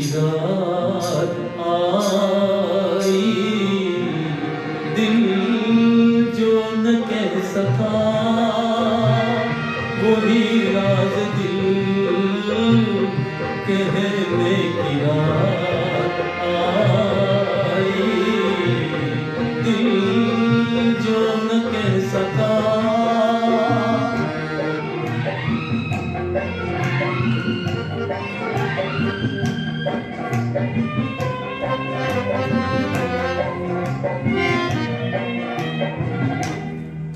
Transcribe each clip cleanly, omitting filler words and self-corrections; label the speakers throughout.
Speaker 1: रात आई, दिल जो न कह सका वही राज दिल कहने की रात आई, दिल जो न कह सका।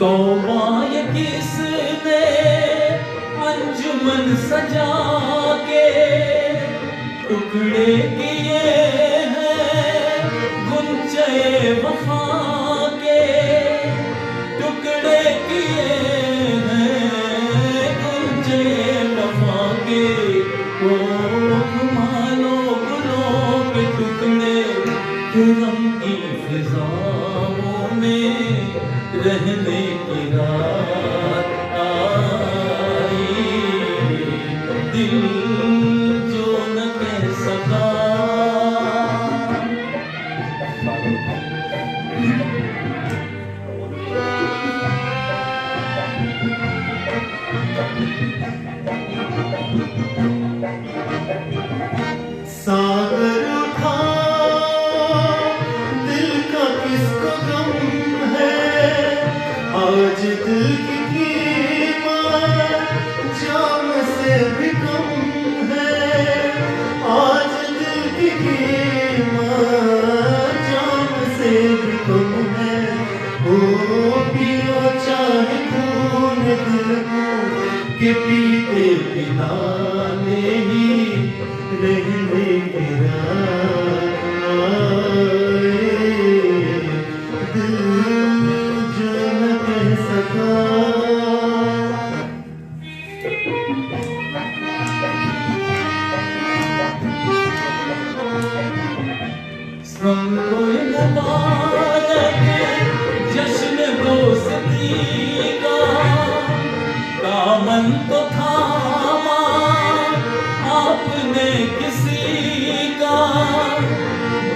Speaker 1: तौबा ये किसने अंजुमन सजा के टुकड़े किए हैं गुंचे वफा के, टुकड़े किए हैं गुंचे वफा के। ओ मानो गुलों के टुकड़े रंग की फिजाओं में रहने की रात आई, दिल जो न कह सका।
Speaker 2: सागर उठा दिल का किसको गम है, आज दिल की कीमत जान से भी कम है, आज दिल की कीमत जान से भी कम है। ओ पियो चाहे खून दिल को कि पीते पिता नहीं रहने की रात आए, दिल जो न कह सका।
Speaker 1: जश्न दोस्ती का दामन तो थामा आपने किसी का,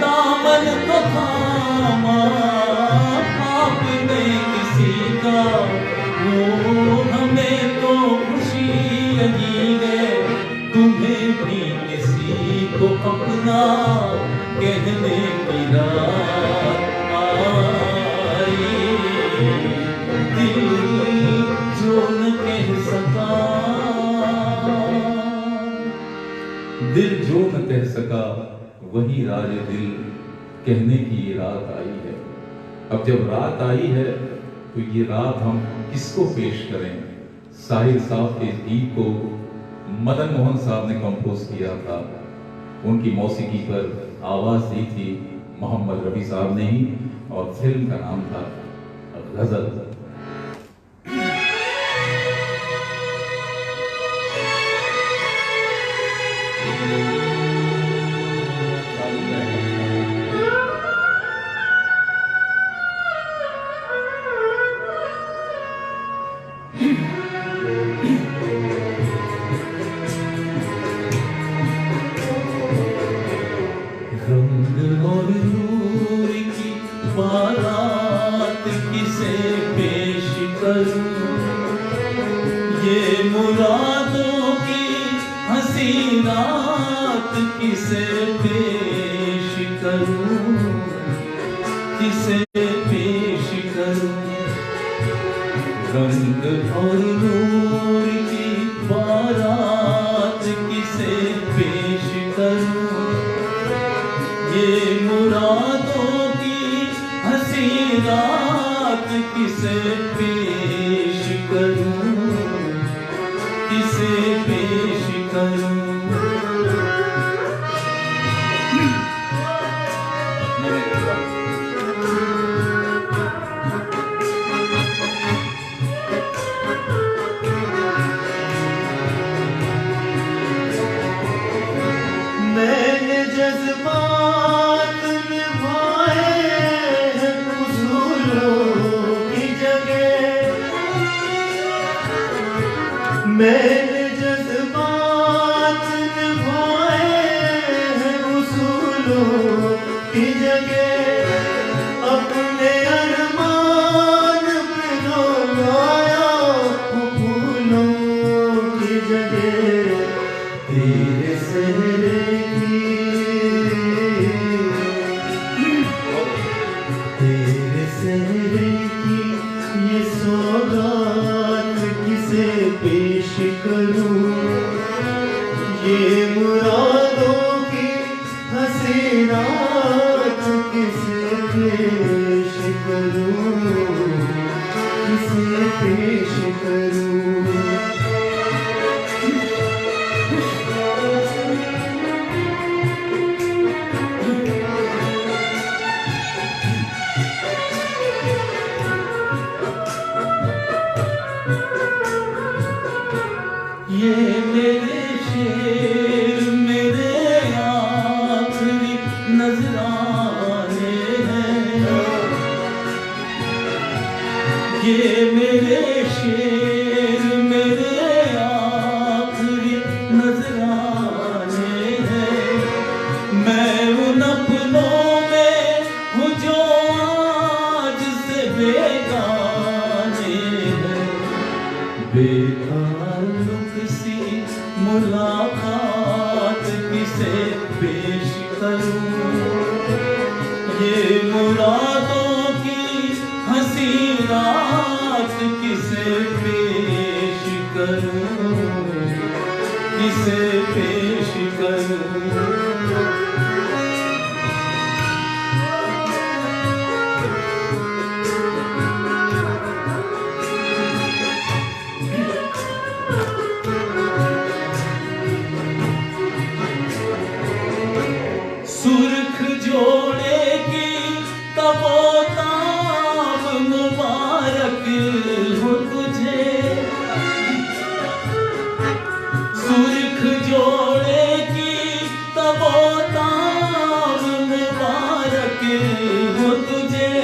Speaker 1: दामन तो थामा आपने किसी का। वो हमें तो खुशी लगी है तुम्हें भी किसी को अपना कहने की रात आई, दिल जो न कह सका। दिल जो न कह सका वही राज दिल कहने की ये रात आई है। अब जब रात आई है तो ये रात हम किसको पेश करें? साहिर साहब के गीत को मदन मोहन साहब ने कंपोज किया था, उनकी मौसीकी पर आवाज दी थी मोहम्मद रफी साहब ने ही, और फिल्म का नाम था गजल। रंग और नूर की बारात किसे पेश करूं, ये मुरादों की हंसी रात किसे पेश करूं, किसे पेश करूं। रंग और नूर की बारात किसे पेश करूं, ये मुरादों की हंसी रात किसे पेश करूं, किसे पेश करूं।
Speaker 2: मैंने जज्बात निभाए हैं उसूलों की जगह, मैंने जज्बात निभाए हैं जगह अपने अरमान पे लगाया फूलों की जगह तेरे सहरे की ये सौगात किसे पेश करूं, ये मुरादों की हंसी रात किसे पेश करूं, किसे पेश करूं।
Speaker 1: ये मेरे शेर मेरे आखिरी नजराने हैं, ये मेरे शेर मेरे आखिरी नजराने हैं। मैं उन अपनों में हूँ जो आज से बेगाने हैं, बेताल्लुक सी मुलाकात किसे पेश करूं, ये मुरादों की हंसी रात किसे पेश करूं, किसे पेश करूं। सुर्ख जोड़े की तबोताब मुबारक हो तुझे, सुर्ख जोड़े की तबोताब मुबारक हो तुझे,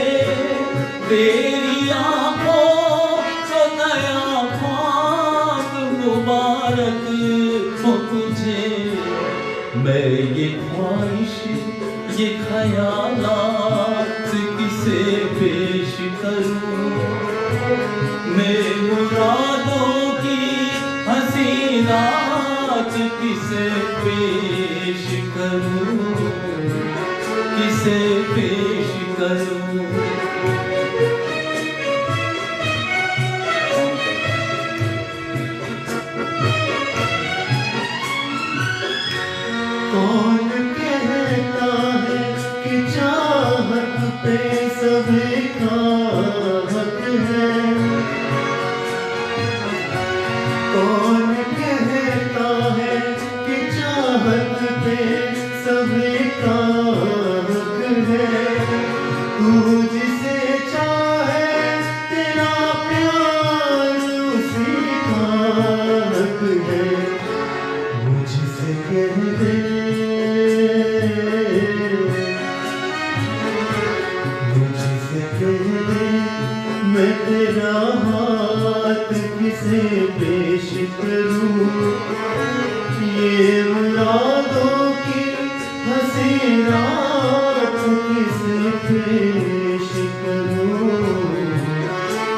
Speaker 1: तेरी आंखों को नया ख्वाब मुबारक हो तुझे। मैं ये ख्वाहिश ये ख़यालात किसे पेश करूं, मैं मुरादों की हंसी रात किसे पेश करूं, किसे पेश करूं।
Speaker 2: कौन कहता है कि चाहत पे सभी का हक है, कौन कहता है कि चाहत पे सभी का हक है। तू जिसे चाहे तेरा प्यार उसी का हक है, मुझसे कह दे मैं तेरा हाथ किसे पेश करूं, ये मुरादों की हंसी रात किसे पेश करूं,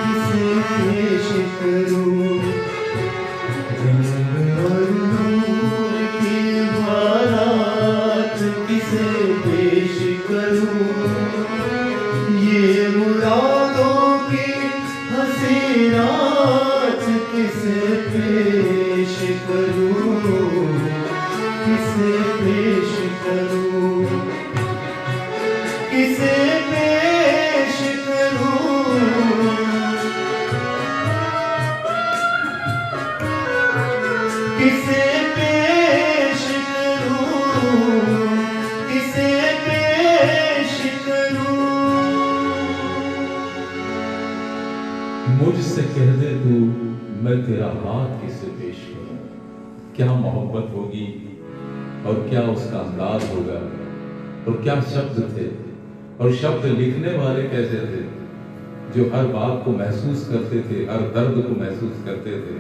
Speaker 2: किसे पेश करूं। रंग और नूर की बारात किसे पेश करूं, ये मुरादों की हंसी रात किसे पेश करूं, किसे पेश करूं, किसे पेश करूं, किसे पेश करूं, किसे पेश करूं।
Speaker 1: मुझसे कह दे तू मैं तेरा हाथ किसे पेश करूं। क्या मोहब्बत होगी और क्या उसका अंदाज होगा, और क्या शब्द थे, और शब्द लिखने वाले कैसे थे जो हर बात को महसूस करते थे, हर दर्द को महसूस करते थे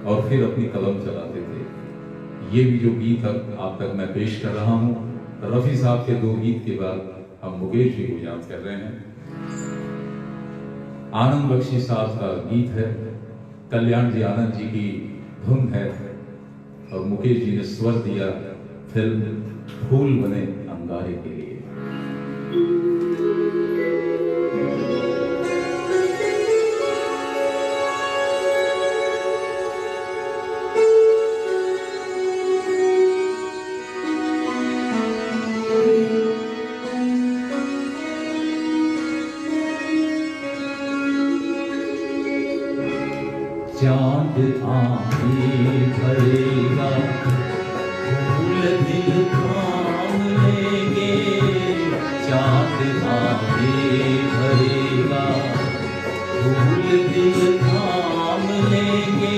Speaker 1: और फिर अपनी कलम चलाते थे। ये भी जो गीत अब आप तक मैं पेश कर रहा हूँ, रफ़ी साहब के 2 गीत के बाद हम मुकेश जी को याद कर रहे हैं। आनंद बख्शी साहब का गीत है, कल्याण जी आनंद जी की धुन है और मुकेश जी ने स्वर दिया फिल्म फूल बने अंगारे के लिए।
Speaker 2: चांद आंखें भरेगा, फूल दिल थाम लेंगे। चांद आंखें भरेगा, फूल दिल थाम लेंगे।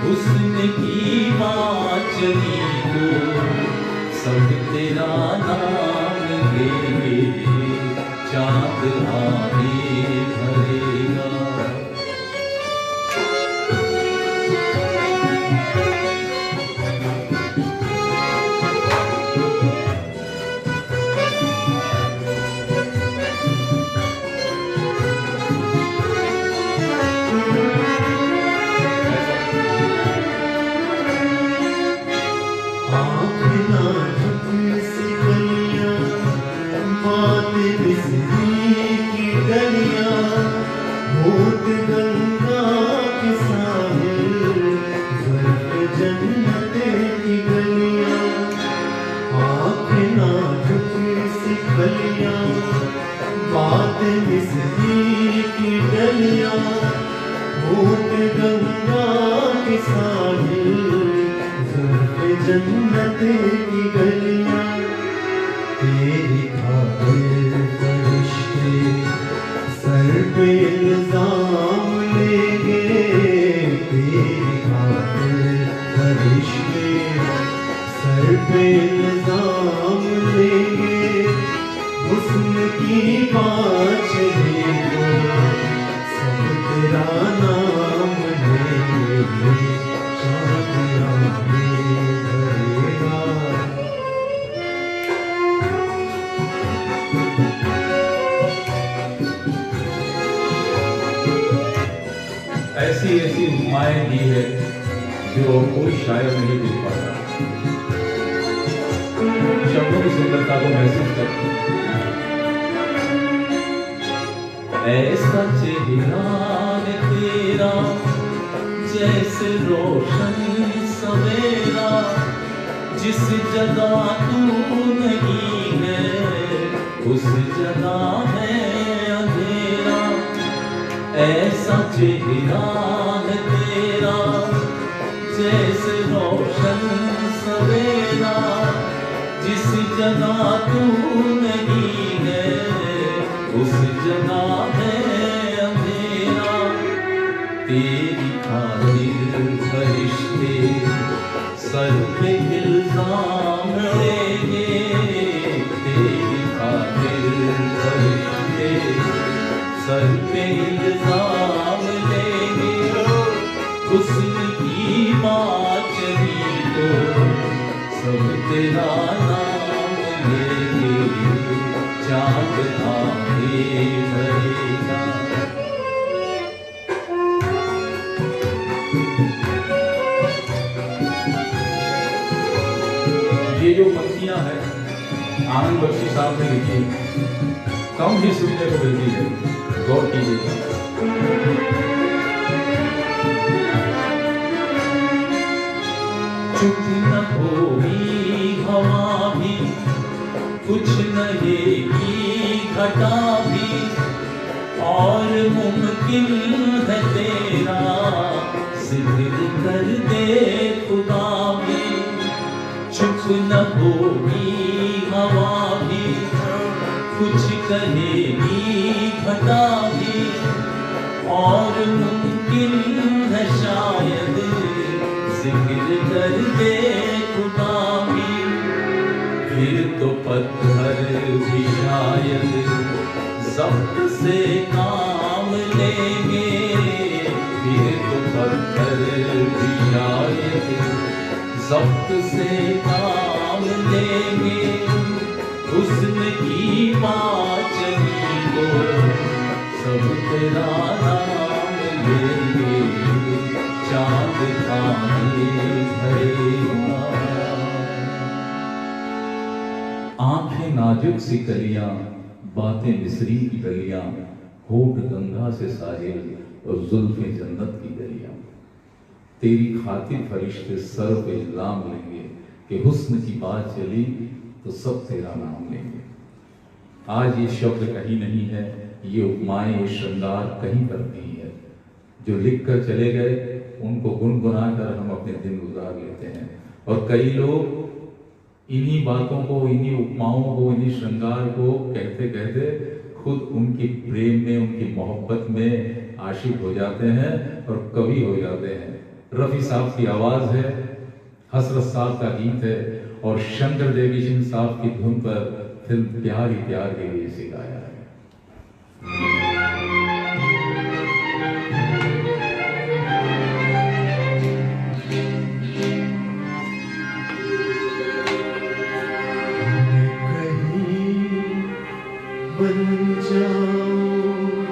Speaker 2: हुस्न की वाचनी को सब तेरा नाम लेंगे। चांद आंखें भरेगा। जन्नत की गलियां तेरी खातिर फरिश्ते सर पे इल्जाम लेंगे। तेरी खातिर फरिश्ते सर पे इल्जाम लेंगे। हुस्न की बादशाही को सब तेरा नाम लेंगे। चांद आंखें भरेगा।
Speaker 1: ऐसी ऐसी उपमाएं दी है जो कोई शायर नहीं दे पाता। शब्दों की सुंदरता को महसूस करते।
Speaker 2: ऐसा चेहरा है तेरा जैसे रोशन सवेरा। जिस जगह तू नहीं है उस जगह है अंधेरा। ऐसा चेहरा है तेरा जैसे रोशन सवेरा। जिस जगह तू नहीं है उस जगह है अंधेरा। तेरी खातिर फरिश्ते सर पे इल्जाम लेंगे। तेरी खातिर फरिश्ते सर पे इल्जाम लेंगे। हुस्न की बादशाही को सब तेरा नाम लेंगे। चांद आंखें भरेगा।
Speaker 1: ये जो पंक्तियां हैं आनंद बख्शी साहब ने लिखी, कम ही सुनने को मिलती है, गौर कीजिएगा।
Speaker 2: चुप न होगी हवा भी, कुछ न रहेगी घटा भी। और मुमकिन है तेरा जिक्र कर दे खुदा भी। चुप न होगी हवा भी, कुछ कहेगी घटा भी। और मुमकिन है शायद जिक्र कर दे खुदा भी। फिर तो पत्थर भी शायद ज़ब्त से काम लेंगे। फिर तो पत्थर भी शायद ज़ब्त से काम लेंगे। हुस्न की तेरा नाम लेंगे, चाँद खाने भरेगा।
Speaker 1: आंखें नाजुक सी कलियां, बातें मिस्री की गलियां, होठ गंगा से साहिल और जुल्फें जन्नत की गलियां। तेरी खातिर फरिश्ते सर पे इल्जाम लेंगे कि हुस्न की बात चली तो सब तेरा नाम लेंगे। आज ये शब्द कहीं नहीं है, ये उपमाएं, ये श्रृंगार कहीं पर नहीं है। जो लिख कर चले गए उनको गुनगुना कर हम अपने दिन गुजार लेते हैं। और कई लोग इन्हीं बातों को, इन्हीं उपमाओं को, इन्हीं श्रृंगार को कहते कहते खुद उनकी प्रेम में, उनकी मोहब्बत में आशिक हो जाते हैं और कवि हो जाते हैं। रफ़ी साहब की आवाज़ है, हसरत साहब का गीत है और शंकर जयकिशन साहब की धुन पर फिल्म प्यार ही प्यार के लिए इसे गाया है।
Speaker 3: बन जाऊं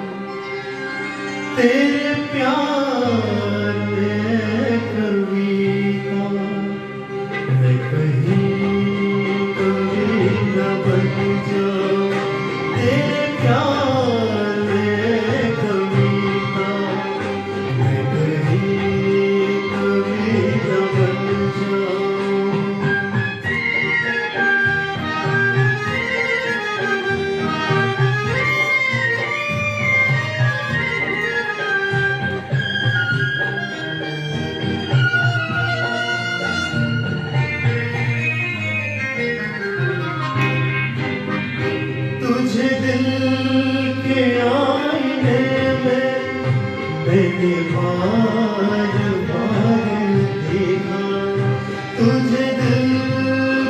Speaker 3: तेरे प्यार में कविता, मैं कहीं कभी न बन जाऊं तेरे प्यार में कविता, मैं कहीं कभी न बन जाऊं। तुझे दिल के आईने में मैंने बार बार देखा, तुझे दिल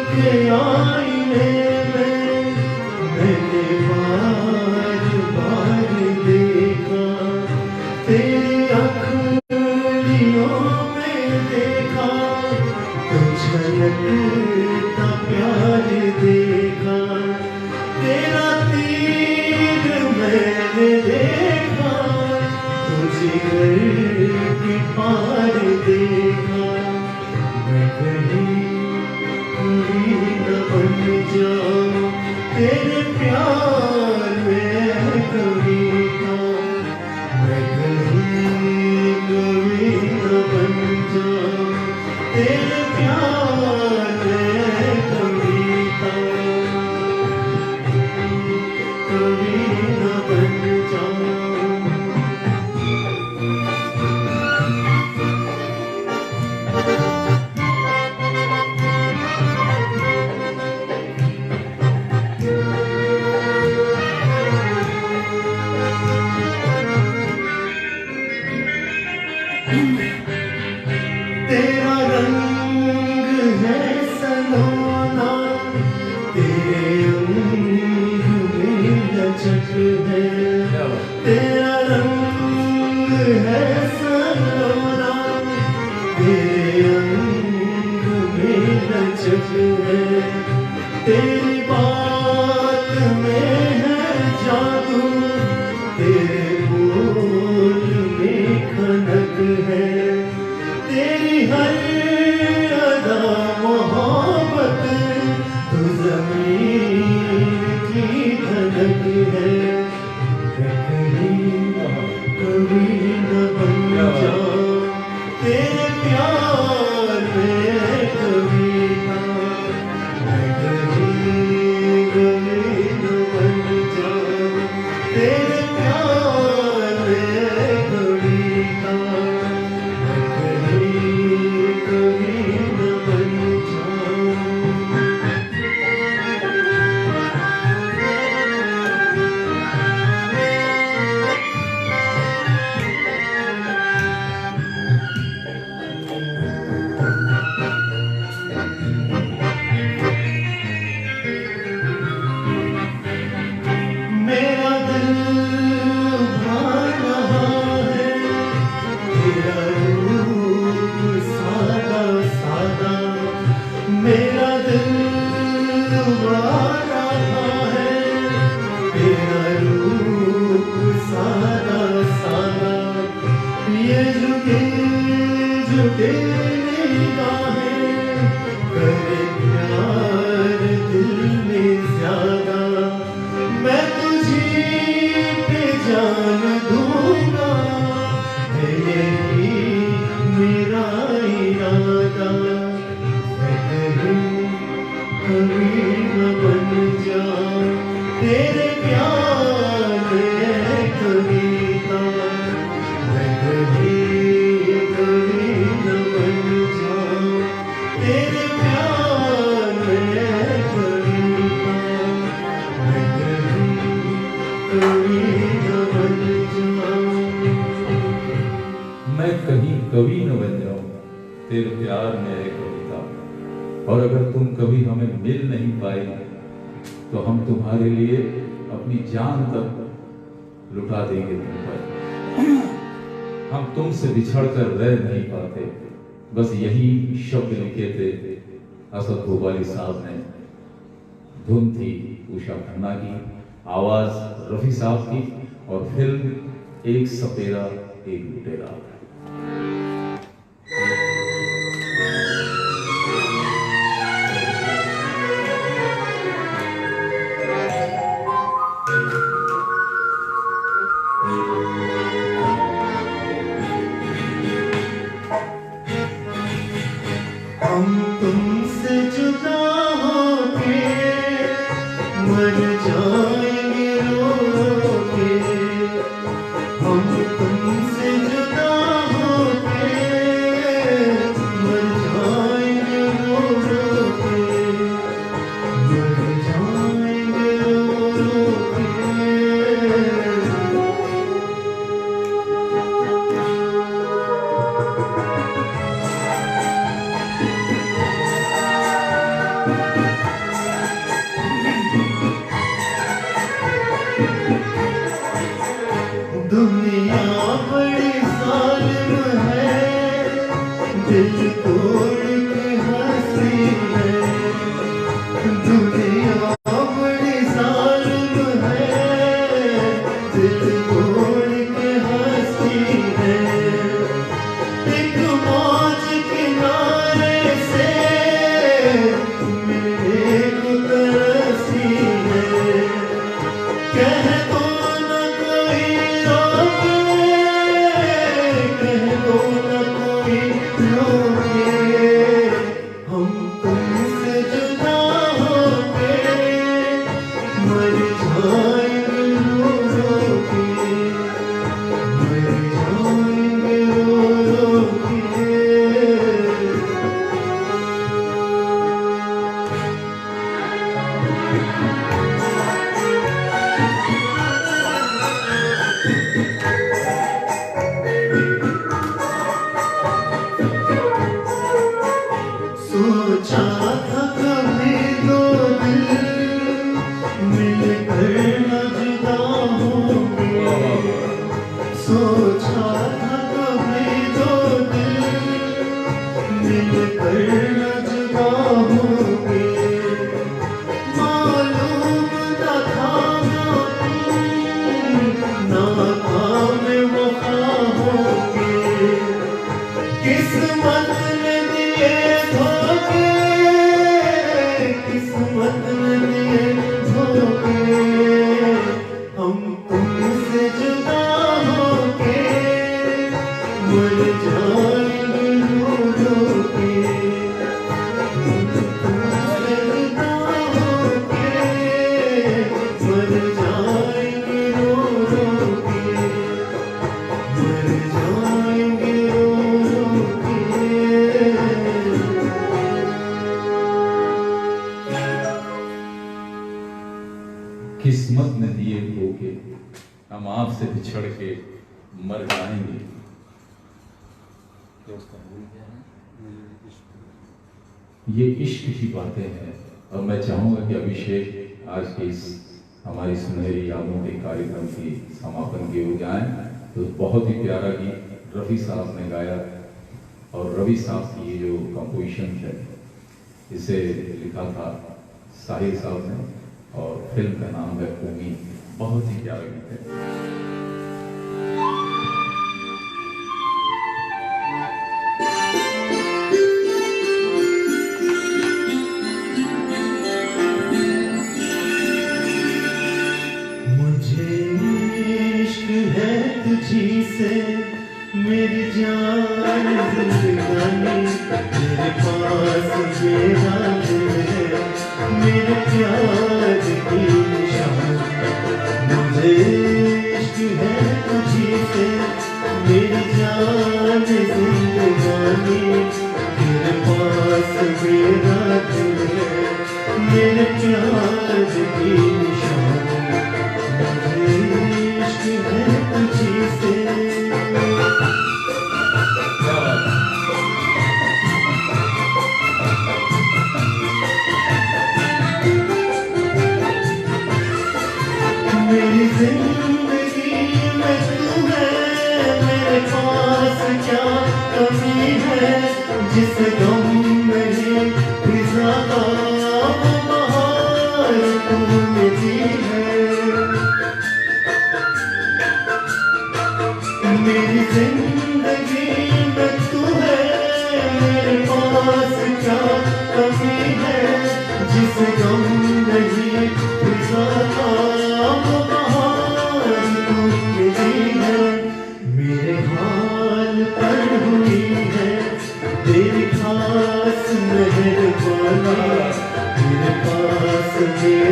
Speaker 3: के आईने में मैंने बार बार देखा, तेरी अखियों में देखा तो झलकता प्यार देखा, तेरा तीर मैंने देखा तो जिगर की पार देखा, मैं कहीं कोई न बन जाऊं तेरे प्यार में कविता, मैं कहीं कोई न बन जाऊं तेरे प्यार में कविता, कभी न बन जाऊं। तेरा रंग है सलोना, तेरे अंग में लचक है, तेरा रंग है सलोना, तेरे अंग में लचक है, तेरी बात में है जादू, तेरे बोल में खनक है, तेरी हर अदा मोहब्बत तू ज़मीन की धड़क है, मैं कहीं कभी न बन जाऊं तेरे प्यार में कविता, मैं कहीं कभी न बन जाऊं तेरे प्यार में कविता, कभी न बन जाऊं। तेरे प्यार में कविता मैं कभी न बन जाऊं। तेरे प्यार में कविता मैं कभी न बन जाऊं।
Speaker 1: मैं कहीं कवि न बन जाऊं, तेरे प्यार में है कविता। और अगर तुम कभी हमें मिल नहीं पाए तो हम तुम्हारे लिए अपनी जान तक लुटा देंगे तुम पर। हम तुमसे बिछड़ कर रह नहीं पाते। बस यही शब्द लिखे थे असद भोपाली साहब ने। धुन थी उषा खन्ना की, आवाज रफी साहब की, और फिल्म एक सपेरा एक लुटेरा।
Speaker 3: हम तुमसे जुदा होके मर जाएंगे रो रो के। हम तुमसे जुदा होके मर जाएंगे रो रो के। मर जाएंगे रो रो के। दुनिया बड़ी जालिम है, दिल तोड़ के हंसी है। दुनिया बड़ी जालिम है, दिल तोड़ के हंसी है। एक मौज किनारे से मिलने को तरसी है। कह दो न कोई रोके, कह दो न कोई रोके। हम तुमसे जुदा होके मर जाएंगे रो रो के। मर जाएंगे रो रो के। सोचा था कभी दो दिल मिलकर न जुदा होंगे। सोचा था कभी दो दिल मिलकर न जुदा होंगे। मालूम न था नाकाम वफा होंगे। किस्मत ने दिए धोखे, किस्मत ने दिए धोखे। हम तुमसे जुदा होके मर जाएंगे रो रो के। हम तुमसे जुदा होके मर जाएंगे रो रो के। मर जाएंगे रो रो के।
Speaker 1: किस्मत ने दिए धोखे, हम आपसे बिछड़ के मर जाएंगे। ये इश्क की बातें हैं। और मैं चाहूंगा कि अभिषेक आज की इस हमारी सुनहरी यादों के कार्यक्रम की समापन की ओर जाएं। तो बहुत ही प्यारा गीत रफ़ी साहब ने गाया, और रवि साहब की ये जो कंपोजिशन है इसे लिखा था साहिल साहब ने, और फिल्म का नाम है उम्मीद। बहुत ही प्यारा गीत है।
Speaker 3: तुझी से मेरी जान जिंदगानी, मेरे पास मेरा दिल है, मेरे प्यार की निशानी।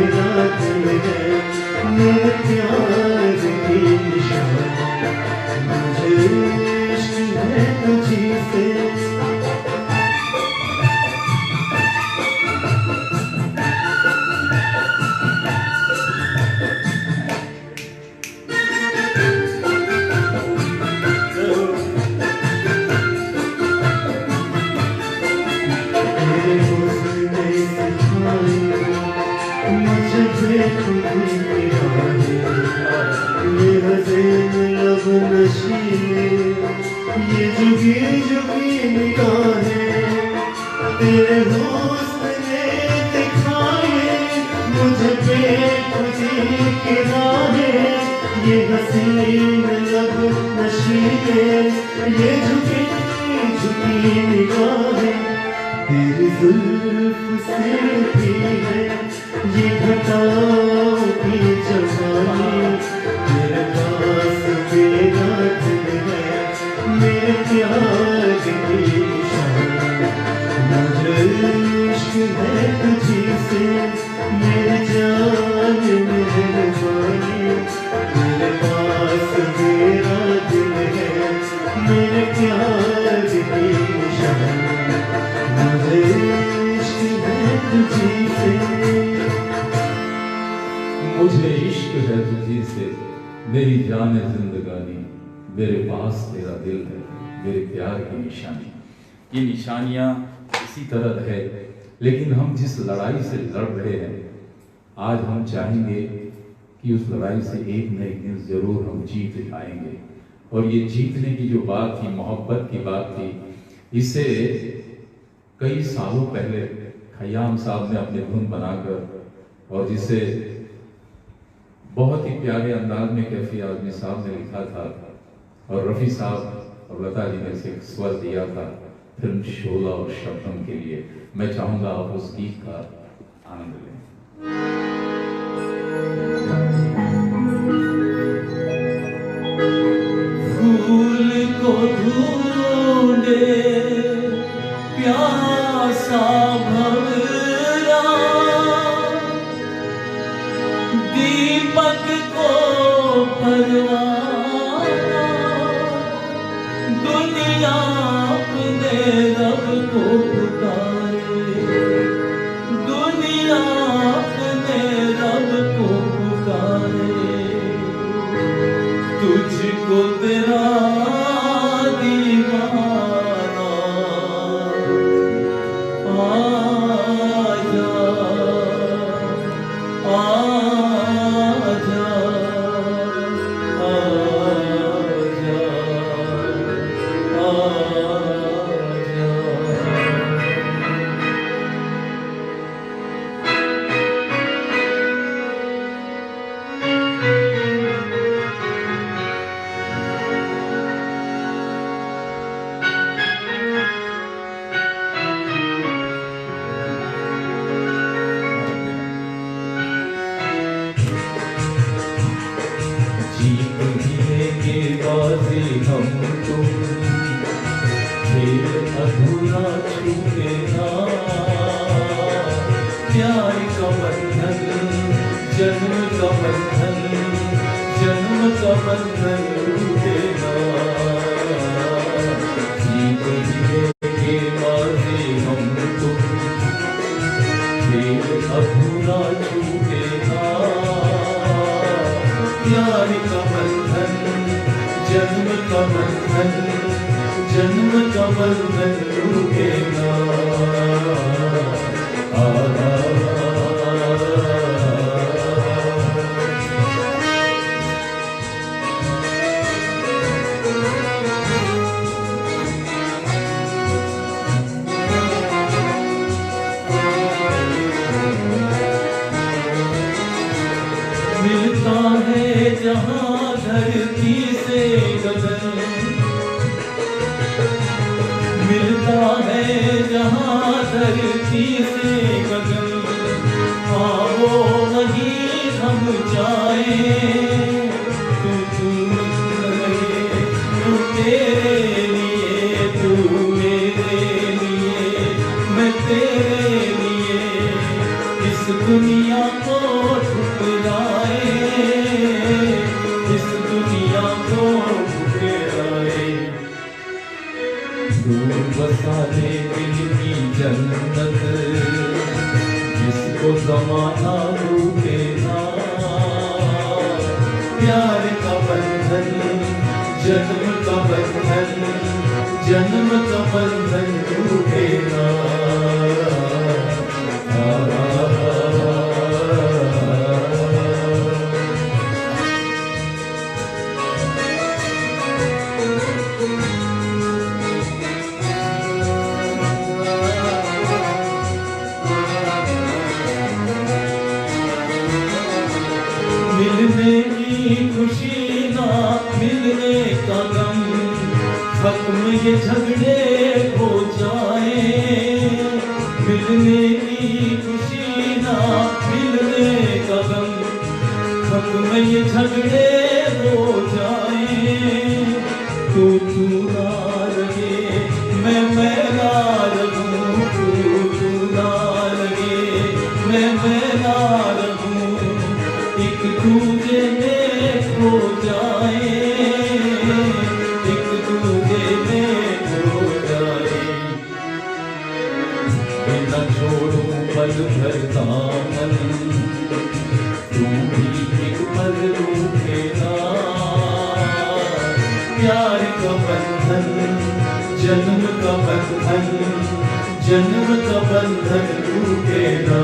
Speaker 3: मेरा दिल है, मेरे प्यार की निशानी, मुझे इश्क है तुझी से। तेरे हुस्न ने सिखाई मुझे बेखुदी निगाहें, ये हसीन लब नशीले, ये जुगी जुगी निगाहें। तेरे हुस्न ने दिखाए मुझे बेखुदी की राहें, ये हसीन लब नशीले, ये जुगी जुगी निगाहें। तेरी जुल्फ से भी है ये घटाओ की जवानी, तेरे पास मेरा दिल है, मेरे प्यार की निशानी, मुझे इश्क है तुझी से, मेरी जान मेहरबानी। तेरे पास मेरा दिल है, मेरे प्यार की निशानी, मुझे इश्क है तुझी से।
Speaker 1: मुझे इश्क है तुझी से, मेरी जान है जिंदगानी, मेरे पास तेरा दिल है, मेरे प्यार की निशानी। ये निशानियां इसी तरह है, लेकिन हम जिस लड़ाई से लड़ रहे हैं, आज हम चाहेंगे कि उस लड़ाई से एक न एक दिन जरूर हम जीत आएंगे। और ये जीतने की जो बात थी, मोहब्बत की बात थी, इसे कई सालों पहले खयाम साहब ने अपने धुन बनाकर और जिसे बहुत ही प्यारे अंदाज में कैफी आजमी साहब ने लिखा था और रफ़ी साहब और लता जी ने इसे एक स्वर दिया था फिल्म शोला और शबनम के लिए। मैं चाहूंगा आप उस गीत का आनंद लें।
Speaker 2: फूल को ढूंढे प्यासा भंवरा, दीपक को परवाना, दुनिया अपने रब को पुकारे, दुनिया अपने रब को पुकारे। तुझको तेरा दीवाना आजा आजा आजा आजा। जीतने के बाजी हम तुम, खेल अधूरा छूटे ना, प्यार का बंधन जन्म का बंधन, जन्म का बंधन टूटे ना। जीतने के बाजी हम तुम, खेल अधूरा छूटे ना, प्यार का बंधन जन्म का बंधन, जन्म का बंधन टूटेगा। मिलता है जहाँ धरती से गगन, मिलता है जहाँ धरती से गगन, आओ वहीं हम जाए। तू रहे, तू तेरे लिए, तू मेरे लिए, मैं तेरे लिए, इस दुनिया को राधा रूठे ना। प्यार का बंधन जन्म का बंधन, जन्म का बंधन टूटे ना। मिलने की खुशी ना मिलने का गम, खत्म ये झगड़े हो जाए। मिलने की खुशी ना मिलने का गम, खत्म ये झगड़े हो जाए। तू ना लगे मैं ना लगूं, तू ना लगे मैं ना लगूं, एक दूजे में खो जाए, एक दूजे में खो जाए। बिना छोड़ूं पल भर दामन, तू भी एक पल रूठे ना। प्यार का बंधन जन्म का बंधन, जन्म का बंधन टूटे ना।